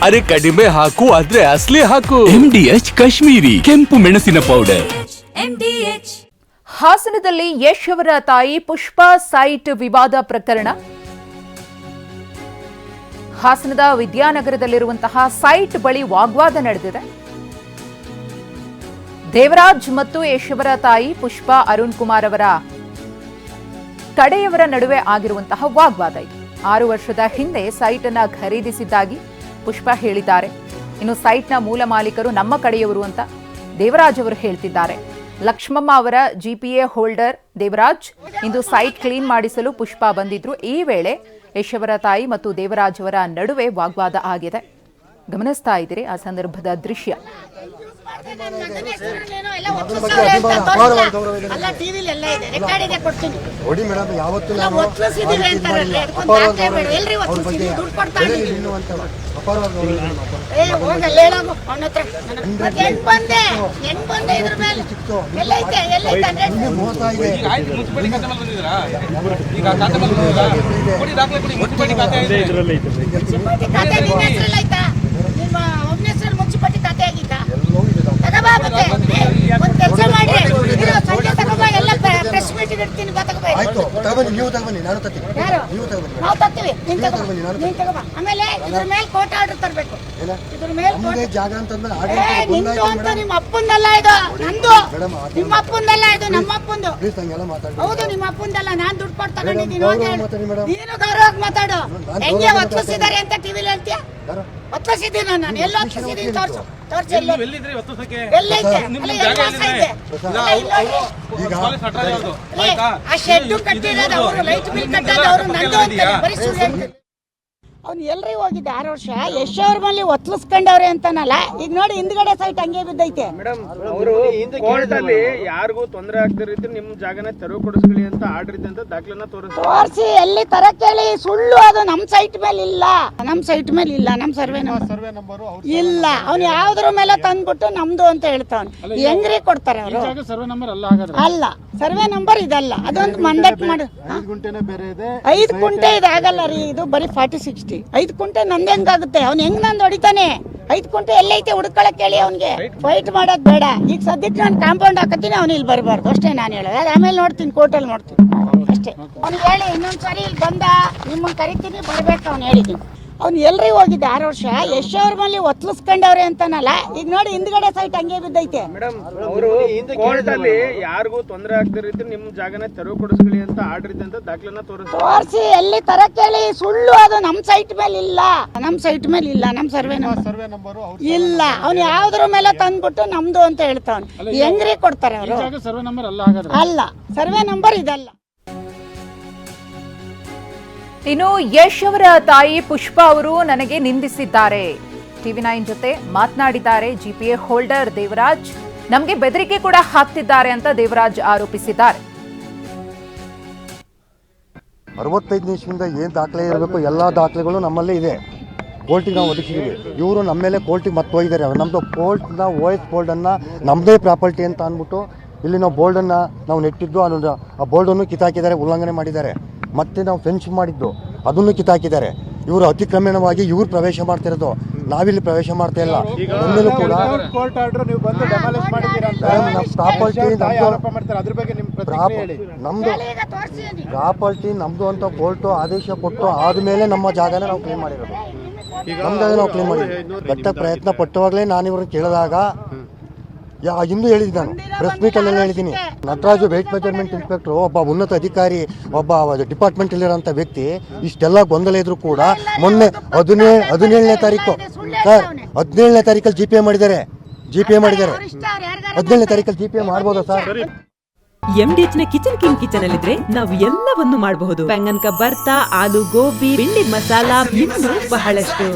ಅರೆ ಕಡಿಮೆ ಹಾಕು ಆದ್ರೆ ಅಸಲಿ ಹಾಕು. MDH ಕಾಶ್ಮೀರಿ ಕೆಂಪು ಮೆಣಸಿನ ಪೌಡರ್. ಹಾಸನದಲ್ಲಿ ಯಶ್ ಅವರ ತಾಯಿ ಪುಷ್ಪಾ ಸೈಟ್ ವಿವಾದ ಪ್ರಕರಣ. ಹಾಸನದ ವಿದ್ಯಾನಗರದಲ್ಲಿರುವಂತಹ ಸೈಟ್ ಬಳಿ ವಾಗ್ವಾದ ನಡೆದಿದೆ. ದೇವರಾಜ್ ಮತ್ತು ಯಶ್ ಅವರ ತಾಯಿ ಪುಷ್ಪಾ ಅರುಣ್ ಕುಮಾರ್ ಅವರ ಕಡೆಯವರ ನಡುವೆ ಆಗಿರುವಂತಹ ವಾಗ್ವಾದ ಇದು. 6 ವರ್ಷದ ಹಿಂದೆ ಸೈಟ್ ಅನ್ನ ಖರೀದಿಸಿದ್ದಾಗಿ ಪುಷ್ಪಾ ಹೇಳಿದ್ದಾರೆ. ಇನ್ನು ಸೈಟ್ನ ಮೂಲ ಮಾಲೀಕರು ನಮ್ಮ ಕಡೆಯವರು ಅಂತ ದೇವರಾಜ್ ಅವರು ಹೇಳ್ತಿದ್ದಾರೆ. ಲಕ್ಷ್ಮಮ್ಮ ಅವರ GPA ಹೋಲ್ಡರ್ ದೇವರಾಜ್ ಇಂದು ಸೈಟ್ ಕ್ಲೀನ್ ಮಾಡಿಸಲು ಪುಷ್ಪಾ ಬಂದಿದ್ರು. ಈ ವೇಳೆ ಯಶ್ ಅವರ ತಾಯಿ ಮತ್ತು ದೇವರಾಜ್ ಅವರ ನಡುವೆ ವಾಗ್ವಾದ ಆಗಿದೆ. ಗಮನಿಸ್ತಾ ಇದ್ದೀರಿ ಆ ಸಂದರ್ಭದ ದೃಶ್ಯ. ಮುನ್ಸಿಪಾಲಿಟಿ ಖಾತೆ ಆಗಿದ್ದ ಒಂದ್ ಕೆಲಸ ಮಾಡ್ರಿ, ಎಲ್ಲ ಪ್ರೆಸ್ ಮೀಟಿಂಗ್ ಇಡ್ತೀನಿ. ಆಮೇಲೆ ಇದ್ರ ಮೇಲೆ ಕೋರ್ಟ್ ಆರ್ಡರ್ ತರಬೇಕು. ಇದ್ರ ಮೇಲೆ ನಿಂದು ಅಂತ ನಿಮ್ಮ ಅಪ್ಪಂದಲ್ಲ ಇದು, ನಂದು. ನಿಮ್ಮ ಅಪ್ಪಂದಲ್ಲ ಇದು, ನಮ್ಮ ಅಪ್ಪಂದು. ಹೌದು, ನಿಮ್ಮ ಅಪ್ಪಂದಲ್ಲ. ನಾನ್ ದುಡ್ಡು ಕೊಟ್ಟು ತಗೊಂಡಿದ್ದೀನಿ. ನೀನು ಗೌರವವಾಗಿ ಮಾತಾಡು. ಹೆಂಗೆ ಒತ್ತಲಿಸಿದ್ದಾರೆ ಅಂತ ಟಿವಿಲಿ ಹೇಳ್ತೀಯ? ಒತ್ತಲಿಸಿದ್ದೀನಿ ನಾನು. ಎಲ್ಲ ಒತ್ತಲಿಸಿದ್ದೀನಿ, ತೋರ್ಸು. ಆ ಶೆಡ್ ಕಟ್ಟಿರೋದು ಅವರು, ಲೈಟ್ ಬಿಲ್ ಕಟ್ಟೋದು ನಂದು ಅಂತಾರೆ. ಬರೀ ಸುಳ್ಳು. ಅವ್ನು ಎಲ್ರಿ ಹೋಗಿದ್ದ 6 ವರ್ಷ. ಯಶ್ ಅವ್ರ ಮೇಲೆ ಒತ್ತಲಿಸ್ಕೊಂಡವ್ರೆ ಅಂತಾನಲ್ಲ. ಈಗ ನೋಡಿ ಹಿಂದ್ಗಡೆ ಸೈಟ್ ಹಂಗೆ ಬಿದ್ದೈತೆ. ಮೇಡಮ್, ಅವರು ಕೋರ್ಟ್ ಅಲ್ಲಿ ಯಾರಿಗೂ ತೊಂದರೆ ಆಗದ ರೀತಿ ನಿಮ್ ಜಾಗನ ತೆರವುಗೊಳಿಸ್ಕೊಳ್ಳಿ ಅಂತ ಆರ್ಡರ್ ಇದೆ ಅಂತ ದಾಖಲೆನ ತೋರಿಸಿ ಎಲ್ಲಿ ತರಕ್ ಹೇಳಿ. ಸುಳ್ಳು. ಅದು ನಮ್ ಸೈಟ್ ಮೇಲೆ ಇಲ್ಲ, ನಮ್ ಸೈಟ್ ಮೇಲೆ ಇಲ್ಲ, ನಮ್ ಸರ್ವೆ ನಂಬರ್ ಇಲ್ಲ. ಅವ್ನು ಯಾವ್ದ್ರ ಮೇಲೆ ತಂದ್ಬಿಟ್ಟು ನಮ್ದು ಅಂತ ಹೇಳ್ತಾವ್ನು. ಹೆಂಗ್ರಿ ಕೊಡ್ತಾರೆ ಅವರು? ಸರ್ವೆ ನಂಬರ್ ಅಲ್ಲ, ಸರ್ವೆ ನಂಬರ್ ಇದಲ್ಲ. ಅದೊಂದು ಮಂದಟ್ ಮಾಡು. 5 ಕುಂಟೆ ಇದಾಗಲ್ಲ ರೀ, ಇದು ಬರೀ 40-60. 5 ಕುಂಟೆ ನಂದು ಹೆಂಗಾಗುತ್ತೆ? ಅವ್ನು ಹೆಂಗ್ ನಂದು ಹೊಡಿತಾನೆ? 5 ಕುಂಟೆ ಎಲ್ಲೈತೆ ಹುಡ್ಕೊಳಕ್ ಹೇಳಿ ಅವ್ನಿಗೆ. ಫೈಟ್ ಮಾಡೋದ್ ಬೇಡ. ಈಗ ಸದ್ಯಕ್ಕೆ ನಾನು ಕಾಂಪೌಂಡ್ ಹಾಕತ್ತೀನಿ, ಅವ್ನು ಇಲ್ಲಿ ಬರಬಾರ್ದು ಅಷ್ಟೇ. ನಾನು ಹೇಳೋದು ಆಮೇಲೆ ನೋಡ್ತೀನಿ, ಕೋರ್ಟಲ್ಲಿ ನೋಡ್ತೀನಿ ಅಷ್ಟೇ. ಅವ್ನಿಗೆ ಹೇಳಿ ಇನ್ನೊಂದ್ಸರಿ ಇಲ್ಲಿ ಬಂದ ನಿಮ್ಮನ್ನ ಕರಿತೀನಿ, ಬರ್ಬೇಕು. ಅವ್ನು ಹೇಳಿದ್ದೀನಿ. ಅವ್ನು ಎಲ್ರಿ ಹೋಗಿದ್ದ 6 ವರ್ಷ. ಯಶ್ ಅವ್ರ ಮೇಲೆ ಒತ್ತಲಿಸ್ಕೊಂಡವ್ರೆ ಅಂತಾನಲ್ಲ. ಈಗ ನೋಡಿ ಹಿಂದ್ಗಡೆ ಸೈಟ್ ಹಂಗೆ ಬಿದ್ದೈತೆ. ಮೇಡಮ್, ಅವರು ಕೋರ್ಟ್ ಅಲ್ಲಿ ಯಾರಿಗೂ ತೊಂದರೆ ಆಗದ ರೀತಿ ನಿಮ್ ಜಾಗನ ತೆರವುಗೊಳಿಸ್ಕೊಳ್ಳಿ ಅಂತ ಆರ್ಡರ್ ಇದೆ ಅಂತ ದಾಖಲೆನ ತೋರಿಸಿ ಎಲ್ಲಿ ತರಕ್ ಹೇಳಿ. ಸುಳ್ಳು. ಅದು ನಮ್ ಸೈಟ್ ಮೇಲೆ ಇಲ್ಲ, ನಮ್ ಸೈಟ್ ಮೇಲೆ ಇಲ್ಲ, ನಮ್ ಸರ್ವೆ ನಂಬರ್ ಇಲ್ಲ. ಅವ್ನು ಯಾವ್ದ್ರ ಮೇಲೆ ತಂದ್ಬಿಟ್ಟು ನಮ್ದು ಅಂತ ಹೇಳ್ತಾವ್ನು. ಹೆಂಗ್ರಿ ಕೊಡ್ತಾರೆ ಅವರು? ಸರ್ವೆ ನಂಬರ್ ಅಲ್ಲ, ಸರ್ವೆ ನಂಬರ್ ಇದಲ್ಲ. ಇನ್ನು ಯಶ್ ಅವರ ತಾಯಿ ಪುಷ್ಪಾ ಅವರು ನನಗೆ ನಿಂದಿಸಿದ್ದಾರೆ. TV9 ಜೊತೆ ಮಾತನಾಡಿದ್ದಾರೆ. GPA ಹೋಲ್ಡರ್ ದೇವರಾಜ್ ನಮಗೆ ಬೆದರಿಕೆ ಕೂಡ ಹಾಕ್ತಿದ್ದಾರೆ ಅಂತ ದೇವರಾಜ್ ಆರೋಪಿಸಿದ್ದಾರೆ. 65 ನಿಮಿಷದಿಂದ ಏನು ದಾಖಲೆ ಇರಬೇಕು ಎಲ್ಲ ದಾಖಲೆಗಳು ನಮ್ಮಲ್ಲೇ ಇದೆ. ಕೋರ್ಟಿಗೆ ನಾವು ಒದಗಿಸಿದ್ದೀವಿ. ಇವರು ನಮ್ಮ ಮೇಲೆ ಕೋರ್ಟಿಗೆ ಮತ್ತೆ ಹೋಗಿದ್ದಾರೆ. ನಮ್ಮದು ಕೋರ್ಟ್ನ OS ಬೋರ್ಡನ್ನು ನಮ್ಮದೇ ಪ್ರಾಪರ್ಟಿ ಅಂತ ಅಂದ್ಬಿಟ್ಟು ಇಲ್ಲಿ ನಾವು ಬೋರ್ಡನ್ನು ನಾವು ನೆಟ್ಟಿದ್ದು, ಆ ಬೋರ್ಡನ್ನು ಕಿತ್ತಾಕಿದ್ದಾರೆ, ಉಲ್ಲಂಘನೆ ಮಾಡಿದ್ದಾರೆ. ಮತ್ತೆ ನಾವು ಫೆನ್ಸ್ ಮಾಡಿದ್ದು ಅದನ್ನು ಕಿತ್ತಾಕಿದ್ದಾರೆ. ಇವರು ಅತಿಕ್ರಮಣವಾಗಿ ಇವ್ರು ಪ್ರವೇಶ ಮಾಡ್ತಿರೋದು, ನಾವಿಲ್ಲಿ ಪ್ರವೇಶ ಮಾಡ್ತಾ ಇಲ್ಲ. ನಮ್ಮಲ್ಲೂ ಕೂಡ ಪ್ರಾಪರ್ಟಿ ನಮ್ದು ಅಂತ ಕೋರ್ಟು ಆದೇಶ ಕೊಟ್ಟು ಆದ್ಮೇಲೆ ನಮ್ಮ ಜಾಗನ ನಾವು ಕ್ಲೀನ್ ಮಾಡಿರೋದು. ನಮ್ಮ ಜಾಗ ನಾವು ಕ್ಲೀನ್ ಮಾಡಿದ್ವಿ. ಗಟ್ಟ ಪ್ರಯತ್ನ ಪಟ್ಟವಾಗಲೇ ನಾನು ಇವ್ರನ್ನ ಕೇಳಿದಾಗ ಇಂದು ಹೇಳಿದ್ದೀನಿ, ನಾನು ಪ್ರೆಸ್ ಮೀಟಲ್ಲೆಲ್ಲ ಹೇಳಿದ್ದೀನಿ. ನಟರಾಜು ವೆಯ್ಟ್ ಮೆಜರ್ಮೆಂಟ್ ಇನ್ಸ್ಪೆಕ್ಟರ್, ಒಬ್ಬ ಉನ್ನತ ಅಧಿಕಾರಿ, ಒಬ್ಬ ಡಿಪಾರ್ಟ್ಮೆಂಟಲ್ಲಿರೋಂಥ ವ್ಯಕ್ತಿ, ಇಷ್ಟೆಲ್ಲ ಗೊಂದಲ ಇದ್ರು ಕೂಡ ಮೊನ್ನೆ 17ನೇ ತಾರೀಕು ಸರ್ 17ನೇ ತಾರೀಕಲ್ಲಿ GPA ಮಾಡಿದ್ದಾರೆ. 17ನೇ ತಾರೀಕಲ್ಲಿ GPA ಮಾಡ್ಬೋದಾ ಸರ್? MDH ನ ಕಿಚನ್ ಅಲ್ಲಿದ್ರೆ ನಾವು ಎಲ್ಲವನ್ನು ಮಾಡಬಹುದು. ಬೆಂಗನ್ ಕಾ ಬರ್ತಾ, ಆಲೂ ಗೋಬಿ, ಬಿಂಡಿ ಮಸಾಲಾ, ಇನ್ನೂ ಬಹಳಷ್ಟು.